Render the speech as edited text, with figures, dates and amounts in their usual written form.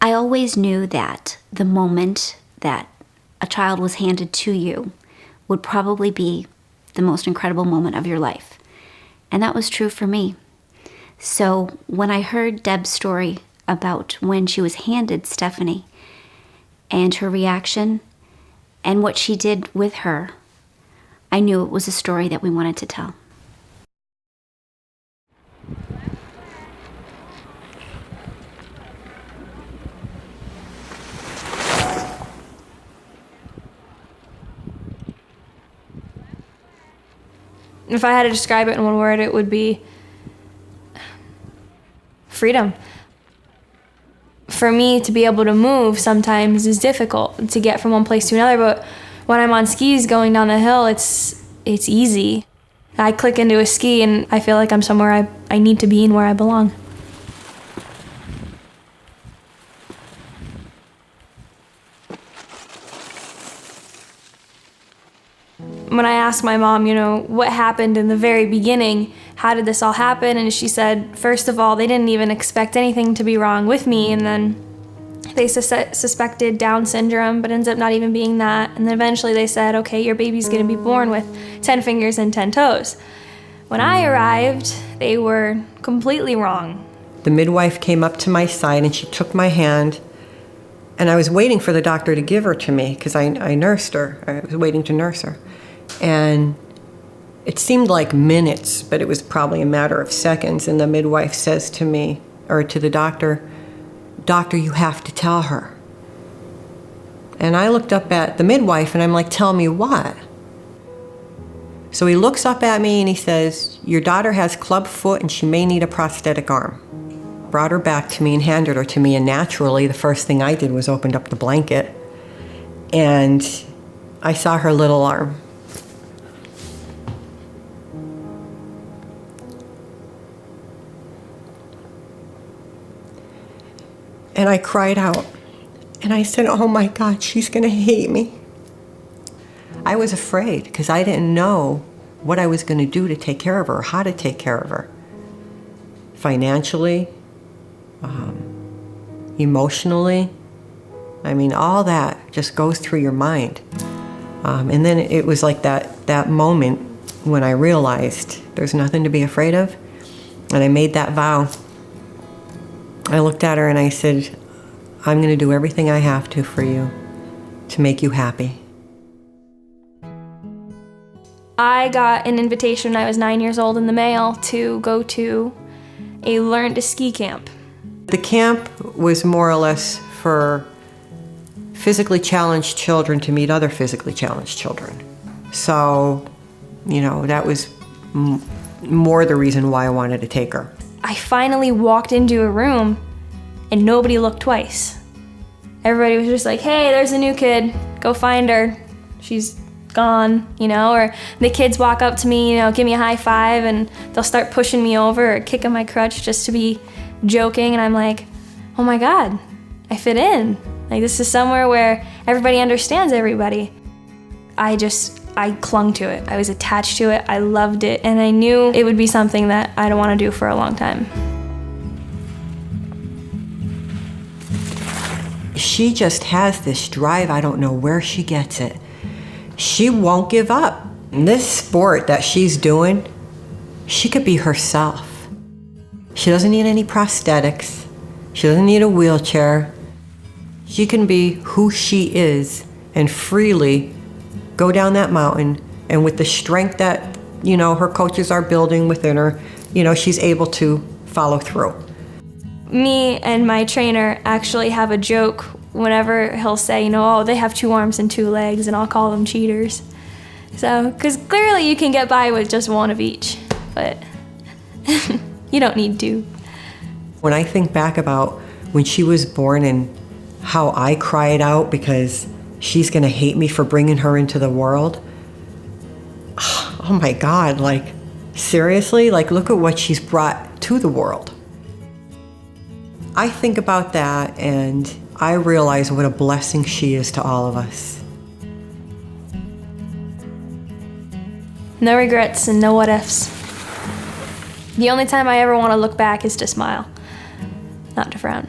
I always knew that the moment that a child was handed to you would probably be the most incredible moment of your life. And that was true for me. So when I heard Deb's story about when she was handed Stephanie and her reaction and what she did with her, I knew it was a story that we wanted to tell. If I had to describe it in one word, it would be freedom. For me to be able to move sometimes is difficult to get from one place to another, but when I'm on skis going down the hill, it's easy. I click into a ski and I feel like I'm somewhere I need to be and where I belong. When I asked my mom, what happened in the very beginning, how did this all happen? And she said, first of all, they didn't even expect anything to be wrong with me. And then they suspected Down syndrome, but ends up not even being that. And then eventually they said, okay, your baby's gonna be born with 10 fingers and 10 toes. When I arrived, they were completely wrong. The midwife came up to my side and she took my hand, and I was waiting for the doctor to give her to me because I nursed her. I was waiting to nurse her. And it seemed like minutes, but it was probably a matter of seconds. And the midwife says to me, or to the doctor, "Doctor, you have to tell her." And I looked up at the midwife and I'm like, "Tell me what?" So he looks up at me and he says, "Your daughter has club foot and she may need a prosthetic arm." Brought her back to me and handed her to me, and naturally the first thing I did was opened up the blanket and I saw her little arm. And I cried out, and I said, "Oh my God, she's gonna hate me." I was afraid because I didn't know what I was gonna do to take care of her, how to take care of her. Financially, emotionally, all that just goes through your mind. And then it was like that moment when I realized there's nothing to be afraid of, and I made that vow. I looked at her and I said, "I'm going to do everything I have to for you to make you happy." I got an invitation when I was 9 years old in the mail to go to a learn to ski camp. The camp was more or less for physically challenged children to meet other physically challenged children. So, that was more the reason why I wanted to take her. I finally walked into a room and nobody looked twice. Everybody was just like, "Hey, there's a new kid, go find her. She's gone," or the kids walk up to me, give me a high five, and they'll start pushing me over or kicking my crutch just to be joking, and I'm like, oh my God, I fit in. Like, this is somewhere where everybody understands everybody. I clung to it. I was attached to it. I loved it. And I knew it would be something that I'd want to do for a long time. She just has this drive. I don't know where she gets it. She won't give up. In this sport that she's doing, she could be herself. She doesn't need any prosthetics. She doesn't need a wheelchair. She can be who she is and freely go down that mountain, and with the strength that, her coaches are building within her, she's able to follow through. Me and my trainer actually have a joke whenever he'll say, "Oh, they have 2 arms and 2 legs," and I'll call them cheaters. So, because clearly you can get by with just one of each, but you don't need to. When I think back about when she was born and how I cried out because she's gonna hate me for bringing her into the world. Oh my God, seriously? Look at what she's brought to the world. I think about that and I realize what a blessing she is to all of us. No regrets and no what ifs. The only time I ever want to look back is to smile, not to frown.